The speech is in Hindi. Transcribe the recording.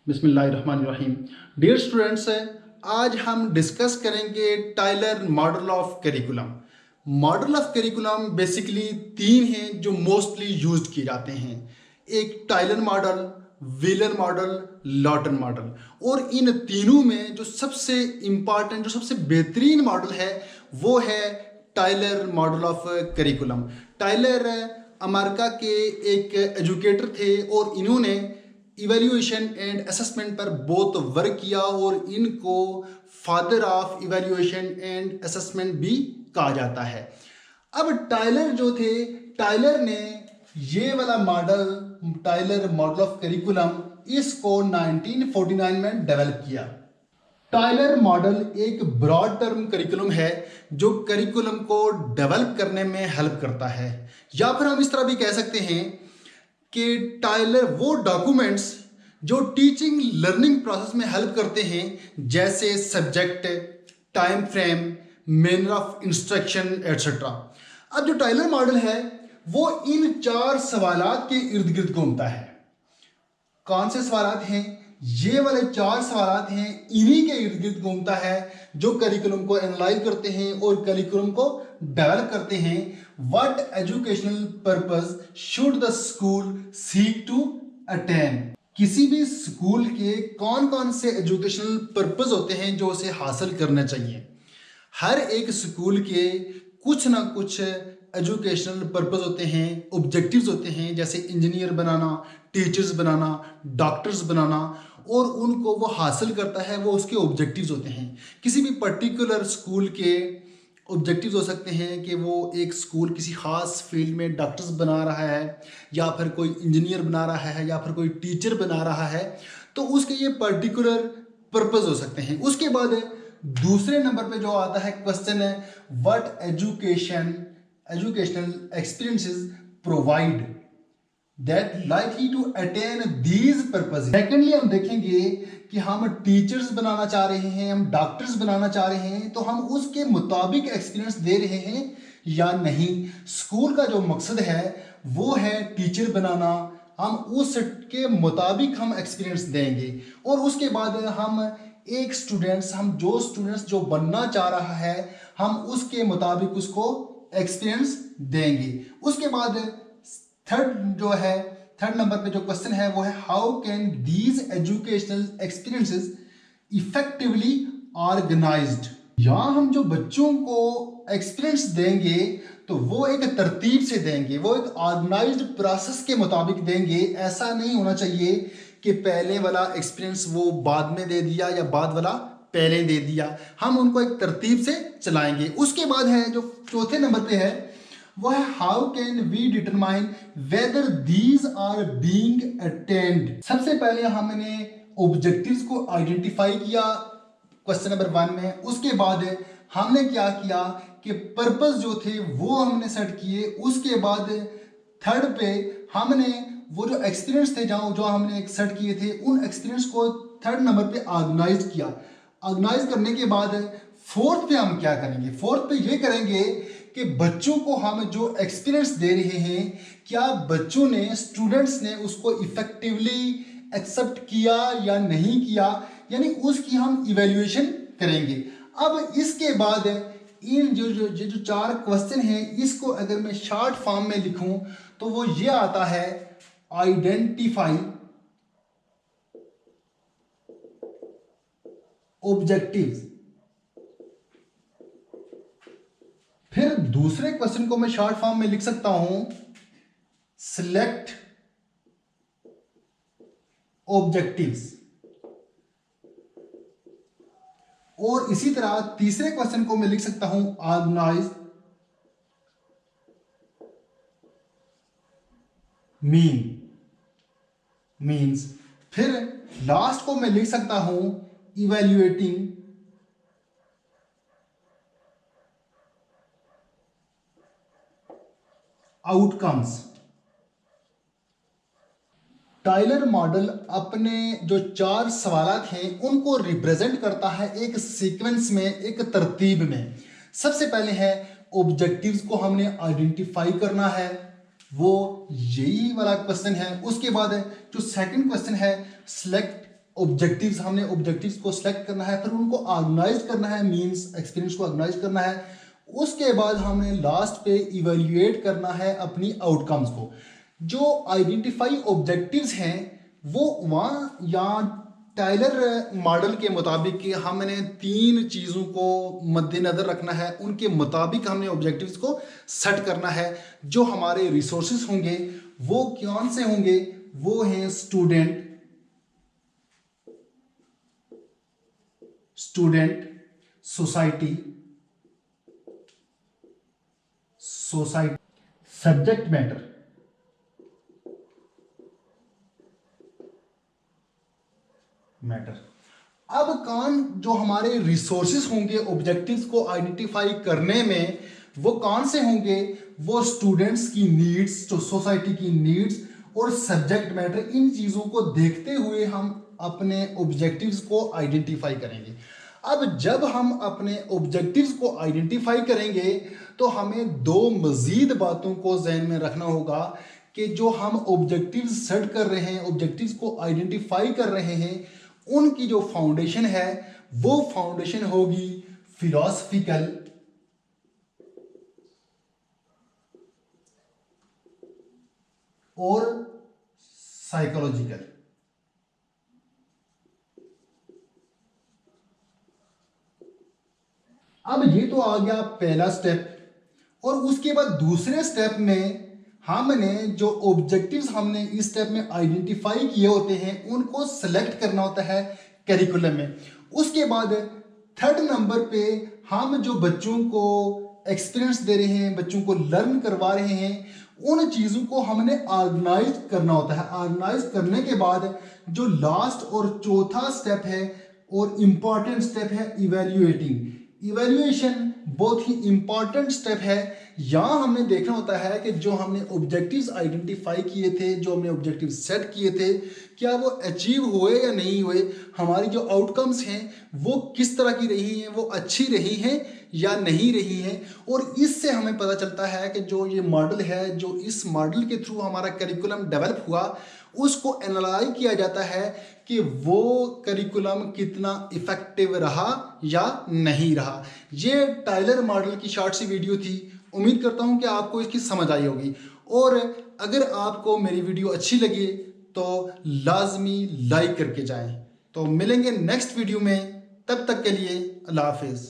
बिस्मिल्लाहिर्रहमानिर्रहीम। डियर स्टूडेंट्स, आज हम डिस्कस करेंगे Tyler model of curriculum. Model of curriculum basically तीन हैं जो मोस्टली यूज्ड किए जाते हैं। एक Tyler model, Wheeler model, Lawton model. और इन तीनों में जो सबसे इम्पॉर्टेंट, जो सबसे बेहतरीन मॉडल है वो है Tyler model of curriculum. Tyler America के एक एजुकेटर थे और इन्होंने इवैल्यूएशन एंड असेसमेंट पर बहुत वर्क किया और इनको father of evaluation and assessment भी कहा जाता है। अब टाइलर जो थे, टाइलर ने ये वाला model, Tyler model of curriculum, इसको 1949 में डेवलप किया। टाइलर मॉडल एक ब्रॉड टर्म करिकुलम है जो करिकुलम को डेवलप करने में हेल्प करता है, या फिर हम इस तरह भी कह सकते हैं कि टाइलर वो डॉक्यूमेंट्स जो टीचिंग लर्निंग प्रोसेस में हेल्प करते हैं, जैसे subject, time frame, manner of instruction etcetera. अब जो टाइलर मॉडल है वो इन चार सवालात के इर्द गिर्द घूमता है। कौन से सवालात हैं? ये वाले चार सवालात हैं, इन्हीं के इर्द गिर्द घूमता है जो करिकुलम को एनालाइज करते हैं और करिकुलम को डेवलप करते हैं। What educational purpose should the school seek to attain? किसी भी स्कूल के कौन कौन से एजुकेशनल पर्पस होते हैं जो उसे हासिल करना चाहिए। हर एक स्कूल के कुछ ना कुछ एजुकेशनल पर्पस होते हैं, ऑब्जेक्टिव्स होते हैं, जैसे इंजीनियर बनाना, टीचर्स बनाना, डॉक्टर्स बनाना, और उनको वो हासिल करता है, वो उसके ऑब्जेक्टिव्स होते हैं। किसी भी पर्टिकुलर स्कूल के ऑब्जेक्टिव्स हो सकते हैं कि वो एक स्कूल किसी खास फील्ड में डॉक्टर्स बना रहा है, या फिर कोई इंजीनियर बना रहा है, या फिर कोई टीचर बना रहा है, तो उसके ये पर्टिकुलर पर्पस हो सकते हैं। उसके बाद दूसरे नंबर पे जो आता है क्वेश्चन है, what educational experiences provide that likely to attain these purpose. Secondly हम देखेंगे कि हम टीचर्स बनाना चाह रहे हैं, हम डॉक्टर्स बनाना चाह रहे हैं, तो हम उसके मुताबिक एक्सपीरियंस दे रहे हैं या नहीं। स्कूल का जो मकसद है वो है टीचर बनाना, हम उसके मुताबिक हम एक्सपीरियंस देंगे। और उसके बाद हम एक स्टूडेंट्स जो बनना चाह रहा है, हम उसके मुताबिक उसको एक्सपीरियंस देंगे। उसके बाद थर्ड नंबर पे जो क्वेश्चन है वो है, how can these educational experiences effectively organised? यहाँ हम जो बच्चों को एक्सपीरियंस देंगे तो वो एक तरतीब से देंगे, वो एक ऑर्गेनाइज्ड प्रोसेस के मुताबिक देंगे। ऐसा नहीं होना चाहिए कि पहले वाला एक्सपीरियंस वो बाद में दे दिया या बाद वाला पहले दे दिया। हम उनको एक तरतीब से चलाएंगे। उसके बाद है जो चौथे नंबर पे है वो है, how can we determine whether these are being attained? सबसे पहले हमने ऑब्जेक्टिव्स को आइडेंटिफाई किया क्वेश्चन नंबर 1 में। उसके बाद हमने क्या किया कि पर्पस जो थे वो हमने सेट किए। उसके बाद थर्ड पे हमने वो जो एक्सपीरियंस थे जो हमने एक सेट किए थे, उन एक्सपीरियंस को थर्ड नंबर पे ऑर्गेनाइज किया। ऑर्गेनाइज करने के बाद फोर्थ पे हम क्या करेंगे? फोर्थ पे ये करेंगे कि बच्चों को हम जो एक्सपीरियंस दे रहे हैं, क्या बच्चों ने, स्टूडेंट्स ने उसको इफेक्टिवली एक्सेप्ट किया या नहीं किया, यानी उसकी हम इवैल्यूएशन करेंगे। अब इसके बाद इन जो चार क्वेश्चन हैं, इसको अगर मैं शॉर्ट फॉर्म में लिखूं तो वो ये आता है, आइडेंटिफाई ऑब्जेक्टिव्स। फिर दूसरे क्वेश्चन को मैं शॉर्ट फॉर्म में लिख सकता हूं, सिलेक्ट ऑब्जेक्टिव्स। और इसी तरह तीसरे क्वेश्चन को मैं लिख सकता हूं, ऑर्गेनाइज मीन्स। फिर लास्ट को मैं लिख सकता हूं, इवैल्यूएटिंग आउटकम्स। टाइलर मॉडल अपने जो चार सवालात हैं उनको रिप्रेजेंट करता है एक सीक्वेंस में, एक तरतीब में। सबसे पहले है ऑब्जेक्टिव्स को हमने आइडेंटिफाई करना है, वो यही वाला क्वेश्चन है। उसके बाद जो सेकंड क्वेश्चन है, सिलेक्ट ऑब्जेक्टिव्स, हमने ऑब्जेक्टिव्स को सिलेक्ट करना है, फिर उनको ऑर्गेनाइज करना है, मींस एक्सपीरियंस को ऑर्गेनाइज करना है। उसके बाद हमने लास्ट पे इवेल्युएट करना है अपनी आउटकम्स को। जो आइडेंटिफाई ऑब्जेक्टिव्स हैं वो वहाँ या टाइलर मॉडल के मुताबिक कि हमने 3 चीज़ों को मद्देनज़र रखना है, उनके मुताबिक हमने ऑब्जेक्टिव्स को सेट करना है। जो हमारे रिसोर्सेज होंगे वो कौन से होंगे, वो हैं स्टूडेंट, सोसाइटी, सब्जेक्ट मैटर। अब कौन जो हमारे रिसोर्सेज होंगे ऑब्जेक्टिव्स को आइडेंटिफाई करने में, वो कौन से होंगे, वो स्टूडेंट्स की नीड्स, जो सोसाइटी की नीड्स और सब्जेक्ट मैटर, इन चीज़ों को देखते हुए हम अपने ऑब्जेक्टिव्स को आइडेंटिफाई करेंगे। अब जब हम अपने ऑब्जेक्टिव्स को आइडेंटिफाई करेंगे तो हमें 2 मज़ीद बातों को जहन में रखना होगा कि जो हम ऑब्जेक्टिव्स सेट कर रहे हैं, ऑब्जेक्टिव्स को आइडेंटिफाई कर रहे हैं, उनकी जो फाउंडेशन है वो फाउंडेशन होगी फिलॉसफिकल और साइकोलॉजिकल। अब ये तो आ गया पहला स्टेप, और उसके बाद दूसरे स्टेप में हमने जो ऑब्जेक्टिव्स हमने इस स्टेप में आइडेंटिफाई किए होते हैं उनको सेलेक्ट करना होता है करिकुलम में। उसके बाद थर्ड नंबर पे हम जो बच्चों को एक्सपीरियंस दे रहे हैं, बच्चों को लर्न करवा रहे हैं, उन चीज़ों को हमने ऑर्गेनाइज करना होता है। ऑर्गेनाइज करने के बाद जो लास्ट और चौथा स्टेप है और इम्पॉर्टेंट स्टेप है इवेल्युएटिंग। इवेल्युएशन बहुत ही इंपॉर्टेंट स्टेप है। यहाँ हमें देखना होता है कि जो हमने ऑब्जेक्टिव्स आइडेंटिफाई किए थे, जो हमने ऑब्जेक्टिव सेट किए थे, क्या वो अचीव हुए या नहीं हुए, हमारी जो आउटकम्स हैं वो किस तरह की रही हैं, वो अच्छी रही हैं या नहीं रही हैं। और इससे हमें पता चलता है कि जो ये मॉडल है, जो इस मॉडल के थ्रू हमारा करिकुलम डेवलप हुआ, उसको एनालाइज किया जाता है कि वो करिकुलम कितना इफेक्टिव रहा या नहीं रहा। ये टाइलर मॉडल की शॉर्ट सी वीडियो थी। उम्मीद करता हूँ कि आपको इसकी समझ आई होगी, और अगर आपको मेरी वीडियो अच्छी लगी तो लाजमी लाइक करके जाएं। तो मिलेंगे नेक्स्ट वीडियो में, तब तक के लिए अल्लाह हाफिज़।